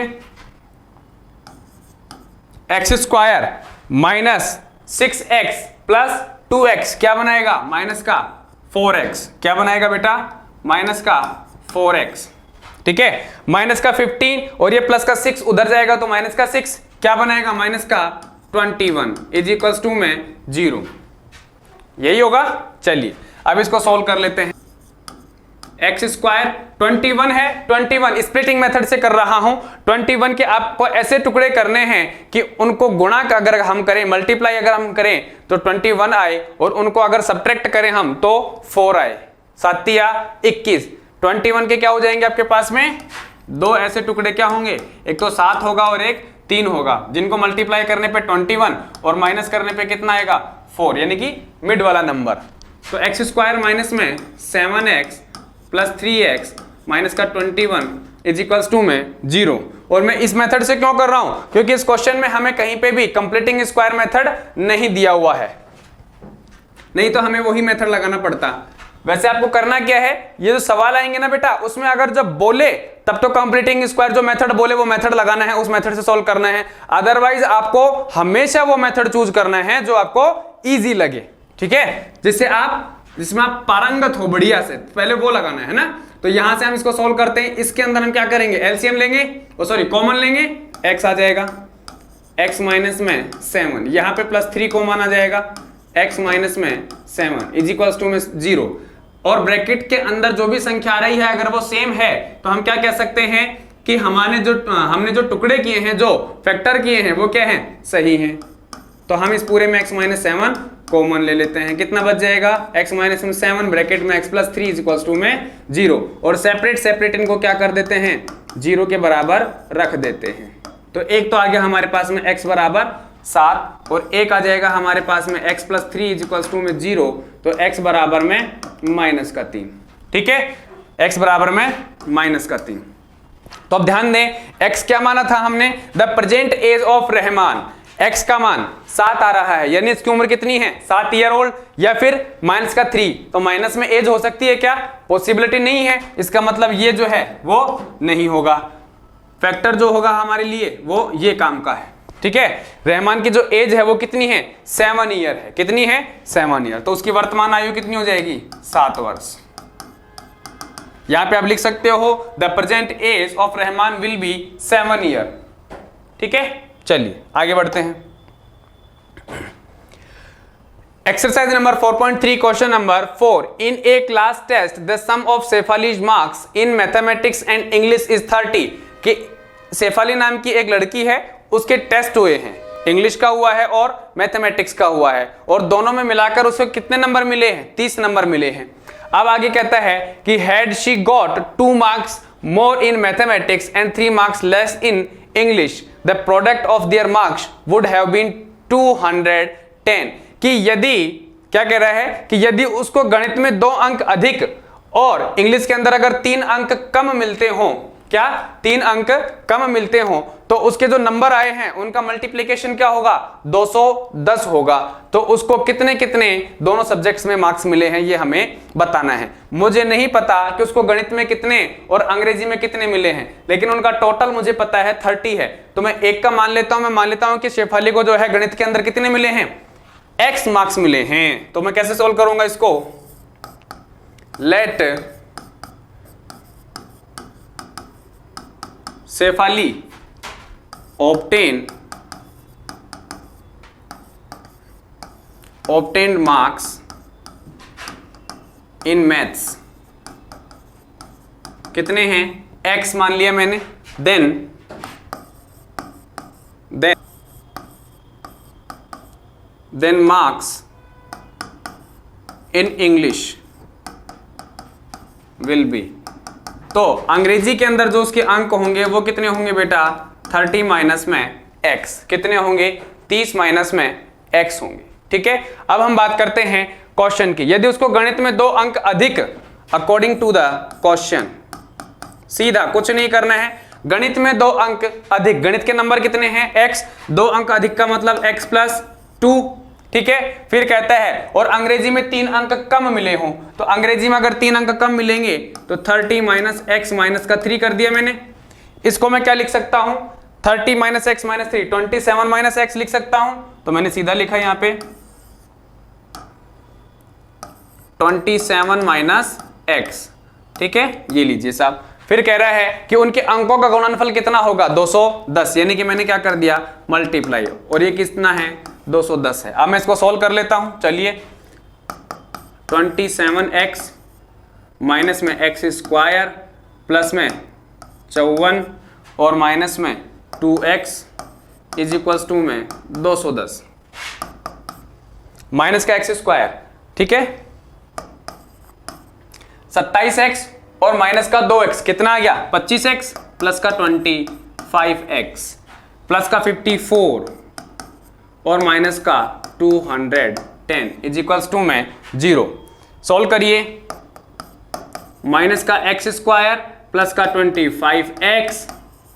x square minus 6x plus 2x क्या बनाएगा, माइनस का 4x, क्या बनाएगा बेटा, माइनस का 4x। ठीक है, माइनस का 15 और ये प्लस का 6 उधर जाएगा तो माइनस का 6 क्या बनाएगा, माइनस का 21 इज इक्वल्स टू में 0, यही होगा। चलिए अब इसको सॉल्व कर लेते हैं। x स्क्वायर 21 है, 21 स्प्लिटिंग मेथड से कर रहा हूं। 21 के आपको ऐसे टुकड़े करने हैं कि उनको गुणा अगर हम करें, मल्टीप्लाई अगर हम करें तो 21 आए, और उनको अगर सब्ट्रैक्ट करें हम तो 4 आए, 7 या 21। 21 के क्या हो जाएंगे आपके पास में, दो ऐसे टुकड़े क्या होंगे, एक तो 7 होगा और एक 3 होगा, जिनको मल्टीप्लाई करने पे 21 और माइनस करने पे कितना आएगा, 4, यानी कि मिड वाला नंबर। तो x स्क्वायर माइनस में 7x प्लस 3x माइनस का 21 इज इक्वल्स टू में 0। और मैं इस मेथड से क्यों कर रहा हूं, क्योंकि इस क्वेश्चन में हमें कहीं पे भी कंप्लीटिंग स्क्वायर मेथड नहीं दिया हुआ है, नहीं तो हमें वही मेथड लगाना पड़ता। वैसे आपको करना क्या है, ये जो सवाल आएंगे ना बेटा, उसमें अगर जब बोले तब तो कंप्लीटिंग स्क्वायर जो मेथड बोले वो मेथड लगाना है, उस मेथड से सॉल्व करना है। अदरवाइज आपको हमेशा वो मेथड चूज करना है जो आपको इजी लगे। ठीक है, जिसमें आप पारंगत हो बढ़िया से, पहले वो लगाना है ना। तो यहां से हम इसको सॉल्व करते हैं। इसके अंदर हम क्या करेंगे, एलसीएम लेंगे, कॉमन लेंगे, x आ जाएगा, x माइनस में 7, यहां पे प्लस 3 कॉमन आ जाएगा, x माइनस में 7 इज इक्वल्स टू में 0। और ब्रैकेट के अंदर जो भी संख्या आ रही है अगर वो सेम है तो हम क्या कह सकते हैं कि हमने जो टुकड़े किए हैं, जो फैक्टर किए हैं वो क्या है, सही हैं। तो हम इस पूरे में x माइनस 7 कॉमन ले लेते हैं, कितना बच जाएगा, x माइनस 7 ब्रैकेट में x plus 3 is equals to में 0। और सेपरेट इनको क्या कर देते हैं, 0 के बराबर रख देते हैं। तो एक तो आ गया हमारे पास में x बराबर 7 और एक आ जाएगा हमारे पास में x plus 3 is equals to में 0। तो x बराबर में माइनस का 3। ठीक है, x बराबर में माइनस का 3। तो अब ध्यान दें, x क्या माना था हमने, the present age of Rahman, x का मान 7 आ रहा है, यानी इसकी उम्र कितनी है, 7 ईयर ओल्ड, या फिर माइनस का 3। तो माइनस में एज हो सकती है क्या, पॉसिबिलिटी नहीं है, इसका मतलब ये जो है वो नहीं होगा। फैक्टर जो होगा हमारे लिए वो ये काम का है। ठीक है, रहमान की जो एज है वो कितनी है, 7 ईयर है, कितनी है, 7 ईयर। तो उसकी वर्तमान आयु कितनी हो जाएगी, 7 वर्ष। यहां पे आप लिख सकते हो the present age of Rahman will be 7 year. ठीक है, चलिए आगे बढ़ते हैं। Exercise number 4.3 question number 4 in a class test the sum of Shefali's marks in mathematics and English is 30 कि शेफाली नाम की एक लड़की है, उसके टेस्ट हुए हैं, इंग्लिश का हुआ है और मैथमेटिक्स का हुआ है, और दोनों में मिलाकर उसे कितने नंबर मिले हैं? 30 नंबर मिले हैं। अब आगे कहता है कि had she got 2 marks more in mathematics and 3 marks less in English the product of their marks would have been 210 कि यदि क्या कह रहा है कि यदि उसको गणित में 2 अंक अधिक और इंग्लिश के अंदर अगर 3 अंक कम मिलते हों, क्या 3 अंक कम मिलते हों, तो उसके जो नंबर आए हैं उनका मल्टीप्लिकेशन क्या होगा? 210 होगा। तो उसको कितने कितने दोनों सब्जेक्ट्स में मार्क्स मिले हैं ये हमें बताना है। मुझे नहीं पता कि उसको गणित में कितने और अंग्रेजी में कितने मिले हैं, लेकिन उनका टोटल मुझे पता है 30 है। तो मैं एक का मान लेता हूं, मैं मान लेता हूं कि शेफाली को जो है गणित के अंदर कितने मिले हैं? X मार्क्स मिले हैं। तो मैं कैसे सोल्व करूंगा इसको? Let Shefali obtained marks in maths कितने हैं? X मान लिया मैंने। then marks in English will be, तो अंग्रेजी के अंदर जो उसके अंक होंगे वो कितने होंगे बेटा? 30 माइनस में x कितने होंगे? 30 माइनस में x होंगे। ठीक है, अब हम बात करते हैं क्वेश्चन की। यदि उसको गणित में 2 अंक अधिक, अकॉर्डिंग टू द क्वेश्चन, सीधा कुछ नहीं करना है, गणित में 2 अंक अधिक, गणित के नंबर कितने हैं? x, 2 अंक अधिक का मतलब x प्लस 2। ठीक है, फिर कहता है और अंग्रेजी में 3 अंक कम मिले हों, तो अंग्रेजी में अगर 3 अंक कम मिलेंगे तो 30 माइनस x माइनस का 3 कर दिया मैंने। इसको मैं क्या लिख सकता हूं? 30 minus x minus 3, 27 minus x लिख सकता हूं। तो मैंने सीधा लिखा यहां पे 27 माइनस x। ठीक है, ये लीजिए साहब। फिर कह रहा है कि उनके अंकों का गुणनफल कितना होगा? 210, यानी कि मैंने क्या कर दिया? मल्टीप्लाई, और ये कितना है? 210 है। अब मैं इसको सॉल्व कर लेता हूं। चलिए, 27x माइनस में x स्क्वायर प्लस में 54 और माइनस में 2x इज इक्वल्स टू में 210 माइनस का x स्क्वायर। ठीक है, 27x और माइनस का 2x कितना आ गया? 25x प्लस का 25x प्लस का 54 और माइनस का 210 इज इक्वल्स टू में 0। सॉल्व करिए, माइनस का x स्क्वायर प्लस का 25x,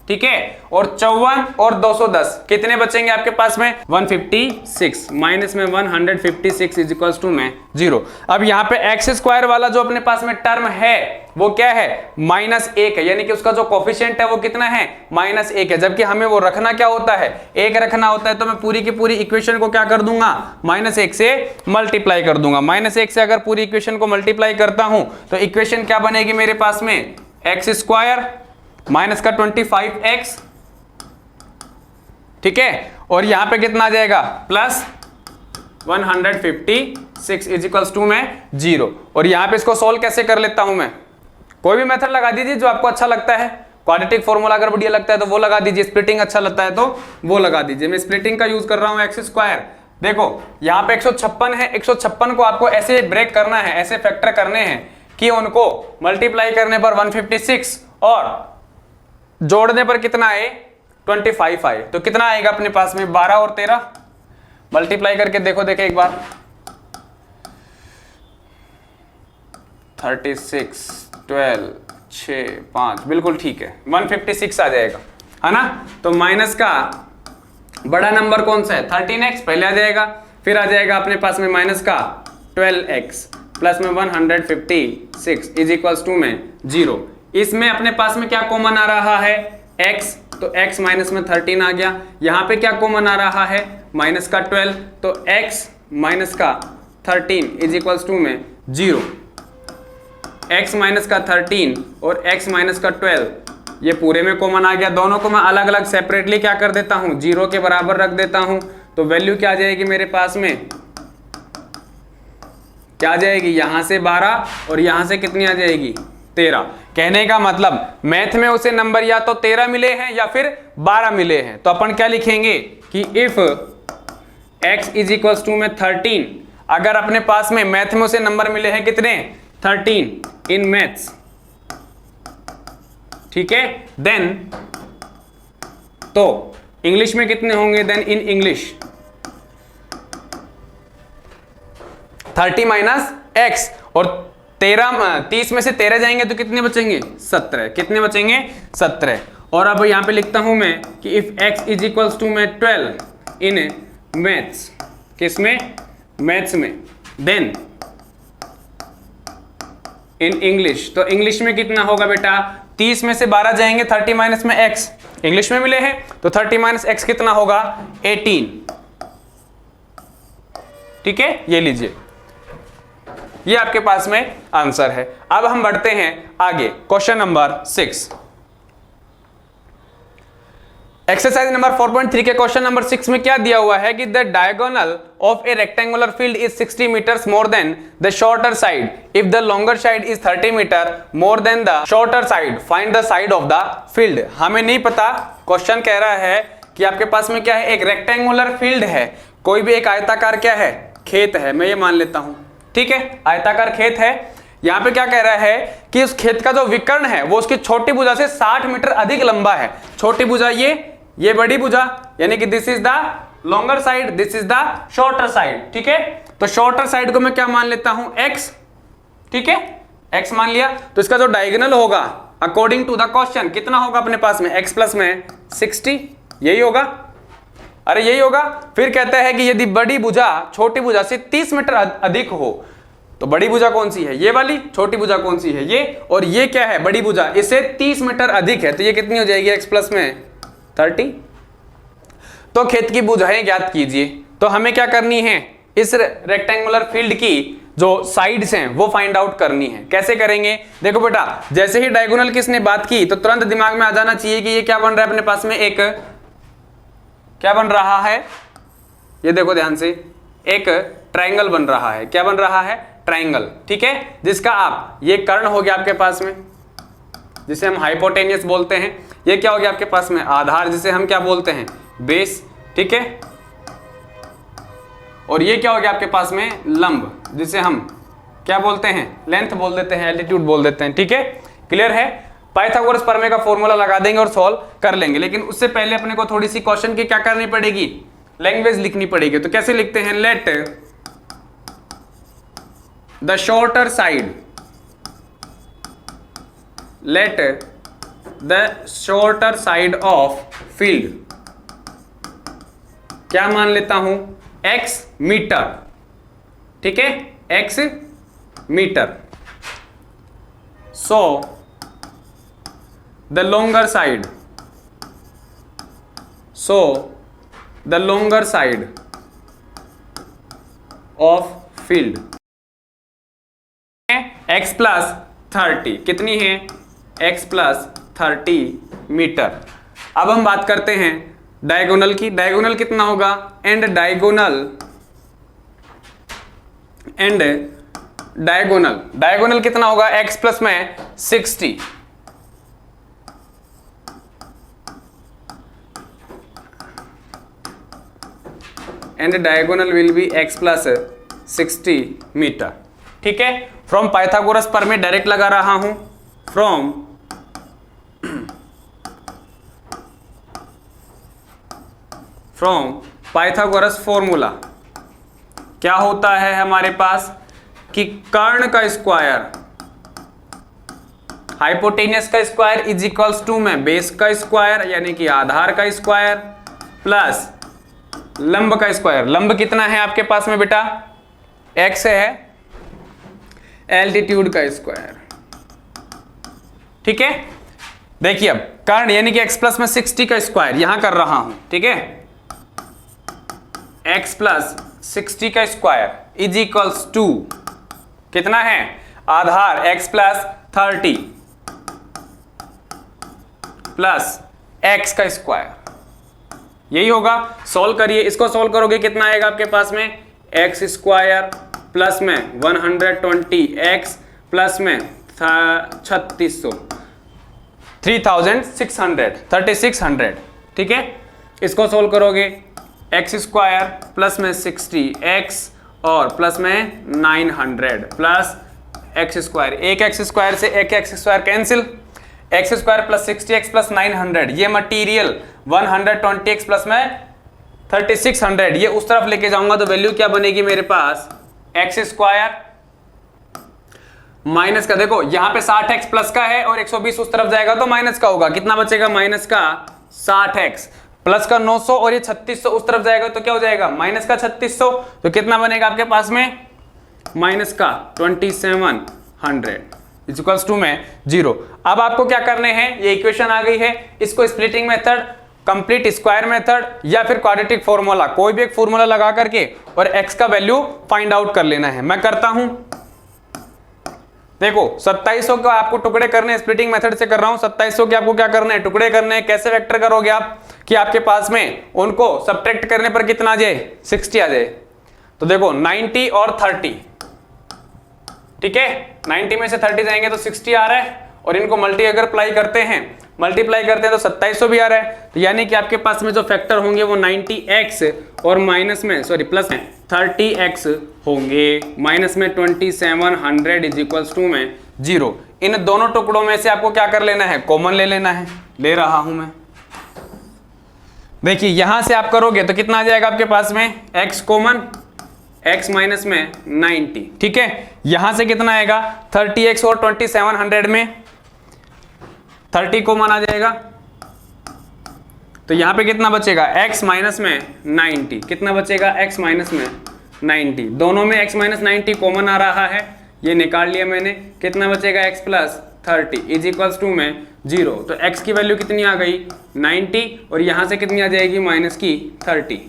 ठीक है, और 54 और 210 कितने बचेंगे आपके पास में? 156 माइनस में 156 इज इक्वल्स टू में 0। अब यहाँ पे एक्स स्क्वायर वाला जो अपने पास में टर्म है वो क्या है? -1 है, यानी कि उसका जो कोफिशिएंट है वो कितना है? -1 है, जबकि हमें वो रखना क्या होता है? 1 रखना होता है। तो मैं पूरी की पूरी इक्वेशन को क्या कर दूंगा? -1 से मल्टीप्लाई कर दूंगा। -1 से अगर पूरी इक्वेशन को मल्टीप्लाई करता हूं तो इक्वेशन क्या बनेगी मेरे पास में? एक्स स्क्वायर माइनस का 25x, ठीक है, और यहां पे कितना आ जाएगा? प्लस 156 इज इक्वल्स टू में 0। और यहां पे इसको सोल्व कैसे कर लेता हूं मैं? कोई भी मेथड लगा दीजिए जो आपको अच्छा लगता है। क्वाड्रेटिक फॉर्मूला अगर बढ़िया लगता है तो वो लगा दीजिए, स्प्लिटिंग अच्छा लगता है तो वो लगा दीजिए। मैं स्प्लिटिंग का यूज कर रहा हूं, एक्स स्क्वायर। देखो यहां पे 156 है, 156 को आपको ऐसे ब्रेक करना है, ऐसे फैक्टर करने हैं कि उनको मल्टीप्लाई करने पर 156 और जोड़ने पर कितना आए? 25 आए। तो कितना आएगा अपने पास में? 12 और 13 मल्टीप्लाई करके देखो, देखे एक बार। 36 12 6 5 बिल्कुल ठीक है, 156 आ जाएगा, है ना। तो माइनस का बड़ा नंबर कौन सा है? 13x पहले आ जाएगा, फिर आ जाएगा अपने पास में माइनस का 12x प्लस में 156 इज इक्वल्स टू में 0। इसमें अपने पास में क्या कॉमन आ रहा है? x, तो x माइनस में 13 आ गया। यहां पे क्या कॉमन आ रहा है? माइनस का 12, तो x माइनस का 13 इज इक्वल्स टू में 0। x माइनस का 13 और x माइनस का 12, ये पूरे में कॉमन आ गया। दोनों को मैं अलग अलग सेपरेटली क्या कर देता हूं, 0 के बराबर रख देता हूं। तो वैल्यू क्या आ जाएगी मेरे पास में, क्या आ जाएगी, यहां से 12 और यहां से कितनी आ जाएगी, 13। कहने का मतलब मैथ में उसे नंबर या तो 13 मिले हैं या फिर 12 मिले हैं। तो अपन क्या लिखेंगे कि if x is equals to में 13, अगर अपने पास में मैथ में उसे नंबर मिले हैं कितने, 13 इन मैथ्स, ठीक है, देन तो इंग्लिश में कितने होंगे, then in English 30 minus x, और 30 में से 13 जाएंगे तो कितने बचेंगे, 17। कितने बचेंगे, 17। और अब यहां पे लिखता हूं मैं कि if x is equals to में 12 इन मैथ्स, किसमें, मैथ्स में, देन इन इंग्लिश, तो इंग्लिश में कितना होगा बेटा, 30 में से 12 जाएंगे, 30 माइनस में x इंग्लिश में मिले हैं, तो 30 माइनस x कितना होगा, 18। ठीक है, ये लीजिए, ये आपके पास में आंसर है। अब हम बढ़ते हैं आगे, क्वेश्चन नंबर 6। एक्सरसाइज नंबर 4.3 के क्वेश्चन नंबर 6 में क्या दिया हुआ है कि the diagonal of a rectangular field is 60 metres more than the shorter side if the longer side is 30 metre more than the shorter side, find the side of the field. हमें नहीं पता, question कह रहा है कि आपके पास में क्या है, एक रेक्टेंगुलर फील्ड है, कोई भी एक आयताकार क्या है, खेत है, मैं ये मान लेता हूं, ठीक है, आयताकार खेत है। यहां पे क्या कह रहा है कि उस खेत का जो विकर्ण है वो उसकी छोटी भुजा से 60 मीटर अधिक लंबा है। छोटी भुजा ये बड़ी भुजा, यानी कि this is the longer side, this is the shorter side, ठीक है। तो शॉर्टर साइड को मैं क्या मान लेता हूं, x, ठीक है, x मान लिया। तो इसका जो डायगोनल होगा अकॉर्डिंग टू द क्वेश्चन कितना होगा अपने पास में, x प्लस में 60, यही होगा, अरे यही होगा। फिर कहता है कि यदि बड़ी भुजा छोटी भुजा से 30 मीटर अधिक हो, तो बड़ी भुजा कौन सी है, ये वाली, छोटी भुजा कौन सी है, ये, और ये क्या है, बड़ी भुजा, इससे 30 मीटर अधिक है, तो ये कितनी हो जाएगी, x प्लस में 30। तो खेत की भुजाएं ज्ञात कीजिए। तो हमें क्या करनी है, इस रेक्टेंगुलर फील्ड की जो साइड्स हैं वो फाइंड आउट करनी है। कैसे करेंगे, देखो बेटा, जैसे ही डायगोनल की इसने बात की तो तुरंत दिमाग में आ जाना चाहिए कि ये क्या बन रहा है अपने पास में, एक क्या बन रहा है, ये देखो ध्यान से, एक ट्रायंगल बन रहा है। क्या बन रहा है, ट्रायंगल, ठीक है, जिसका आप, ये कर्ण हो गया आपके पास में, जिसे हम हाइपोटेनियस बोलते हैं। ये क्या हो गया आपके पास में, आधार, जिसे हम क्या बोलते हैं, बेस, ठीक है। और ये क्या हो गया आपके पास में, लंब, जिसे हम क्या बोलते हैं, लेंथ बोल देते हैं, एल्टीट्यूड बोल देते हैं, ठीक है। क्लियर है, पाइथागोरस प्रमेय का फॉर्मूला लगा देंगे और सॉल्व कर लेंगे। लेकिन उससे पहले अपने को थोड़ी सी क्वेश्चन की क्या करनी पड़ेगी, लैंग्वेज लिखनी पड़ेगी। तो कैसे लिखते हैं, let the shorter side, let the shorter side of field, क्या मान लेता हूं, x मीटर, ठीक है, x metre. So the longer side, so the longer side of field x plus 30, कितनी है, x प्लस 30 मीटर। अब हम बात करते हैं डायगोनल की। डायगोनल कितना होगा, एंड डायगोनल कितना होगा, x प्लस में 60, and diagonal will be x plus 60 metre, ठीक है। फ्रॉम पाइथागोरस पर मैं डायरेक्ट लगा रहा हूं, फ्रॉम पाइथागोरस फॉर्मूला क्या होता है हमारे पास कि कर्ण का स्क्वायर, हाइपोटेनियस का स्क्वायर इज इक्वल्स टू में बेस का स्क्वायर, यानी कि आधार का स्क्वायर, प्लस लंब का स्क्वायर। लंब कितना है आपके पास में बेटा, x है, एल्टीट्यूड का स्क्वायर, ठीक है। देखिए अब कर्ण यानी कि x प्लस में 60 का स्क्वायर यहां कर रहा हूं, ठीक है, x प्लस 60 का स्क्वायर इज इक्वल्स टू कितना है, आधार x प्लस 30 प्लस x का स्क्वायर, यही होगा। सॉल्व करिए, इसको सॉल्व करोगे कितना आएगा आपके पास में, एक्स स्क्वायर प्लस में 120x प्लस में 3600 3600, ठीक है। इसको सोल्व करोगे एक्स स्क्वायर प्लस में 60x और प्लस में 900 प्लस एक्स स्क्वायर, एक एक्स स्क्वायर से एक x square cancel, x square plus 60x plus 900, ये मटीरियल 120x प्लस में 3600, ये उस तरफ लेके जाऊंगा तो वैल्यू क्या बनेगी मेरे पास, एक्स स्क्वायर माइनस का, देखो यहां पे 60x प्लस का है और 120 उस तरफ जाएगा तो माइनस का होगा, कितना बचेगा, माइनस का 60x प्लस का 900 और ये 3600 उस तरफ जाएगा तो क्या हो जाएगा, माइनस का 3600, तो कितना बनेगा आपके पास में, माइनस का 2700 इक्वल्स टू में 0। अब आपको क्या करने हैं, ये इक्वेशन आ गई है, इसको splitting method, complete square method या फिर क्वाड्रेटिक फॉर्मूला, कोई भी एक फॉर्मूला लगा करके और x का वैल्यू फाइंड आउट कर लेना है। मैं करता हूं, देखो 2700 को आपको टुकड़े करने, स्प्लिटिंग मेथड से कर रहा हूं, 2700 के आपको क्या करने हैं, टुकड़े करने हैं। कैसे वेक्टर करोगे आप कि आपके पास में उनको सब्ट्रैक्ट करने पर कितना आ जाए, 60 आ जाए। तो देखो 90 और 30, ठीक है, 90 में से 30 जाएंगे तो 60 आ रहा है और इनको मल्टीप्लाई करते हैं तो 2700 भी आ रहा है। तो यानी कि आपके पास में जो फैक्टर होंगे वो 90x और माइनस में प्लस में 30x होंगे, माइनस में 2700 इज इक्वल्स टू में 0। इन दोनों टुकड़ों में से आपको क्या कर लेना है, कॉमन ले लेना है, ले रहा हूं मैं। देखिए यहां से आप करोगे तो कितना आ जाएगा आपके पास में, x कॉमन, x माइनस में 90, ठीक है। यहां से कितना आएगा, 30x और 2700 में 30 कॉमन आ जाएगा तो यहां पे कितना बचेगा, x माइनस में 90, कितना बचेगा, x माइनस में 90, दोनों में x माइनस 90 कॉमन आ रहा है, ये निकाल लिया मैंने, कितना बचेगा, x plus 30 is equals to में 0। तो x की वैल्यू कितनी आ गई, 90 और यहां से कितनी आ जाएगी, माइनस की 30।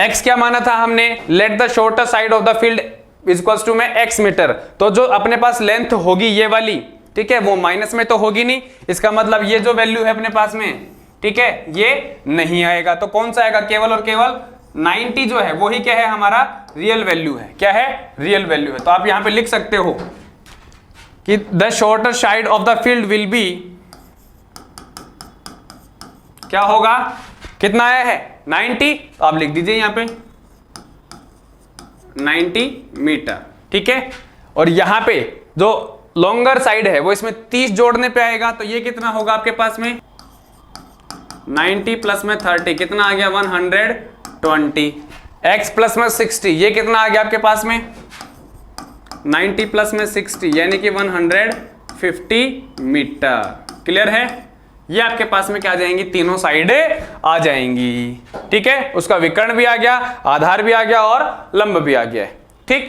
x क्या माना था हमने, let the shorter side of the field is equals to में x मीटर, तो जो अपने पास लेंथ होगी ये वाली, ठीक है, वो माइनस में तो होगी नहीं, इसका मतलब ये जो वैल्यू है अपने पास में, ठीक है, ये नहीं आएगा। तो कौन सा आएगा, केवल और केवल 90 जो है वही क्या है, हमारा रियल वैल्यू है, क्या है, रियल वैल्यू है। तो आप यहां पे लिख सकते हो कि the shorter side of the field will be, क्या होगा, कितना आया है 90, तो आप लिख दीजिए यहां पे 90 मीटर, ठीक है। और यहां पे जो लॉन्गर साइड है वो इसमें 30 जोड़ने पे आएगा तो ये कितना होगा आपके पास में, 90 प्लस में 30 कितना आ गया, 120, x प्लस में 60 ये कितना आ गया आपके पास में, 90 प्लस में 60 यानी कि 150 मीटर। क्लियर है, ये आपके पास में क्या आ जाएंगी, तीनों साइडें आ जाएंगी, ठीक है। उसका विकर्ण भी आ गया, आधार भी आ गया और लंब भी आ गया है, ठीक।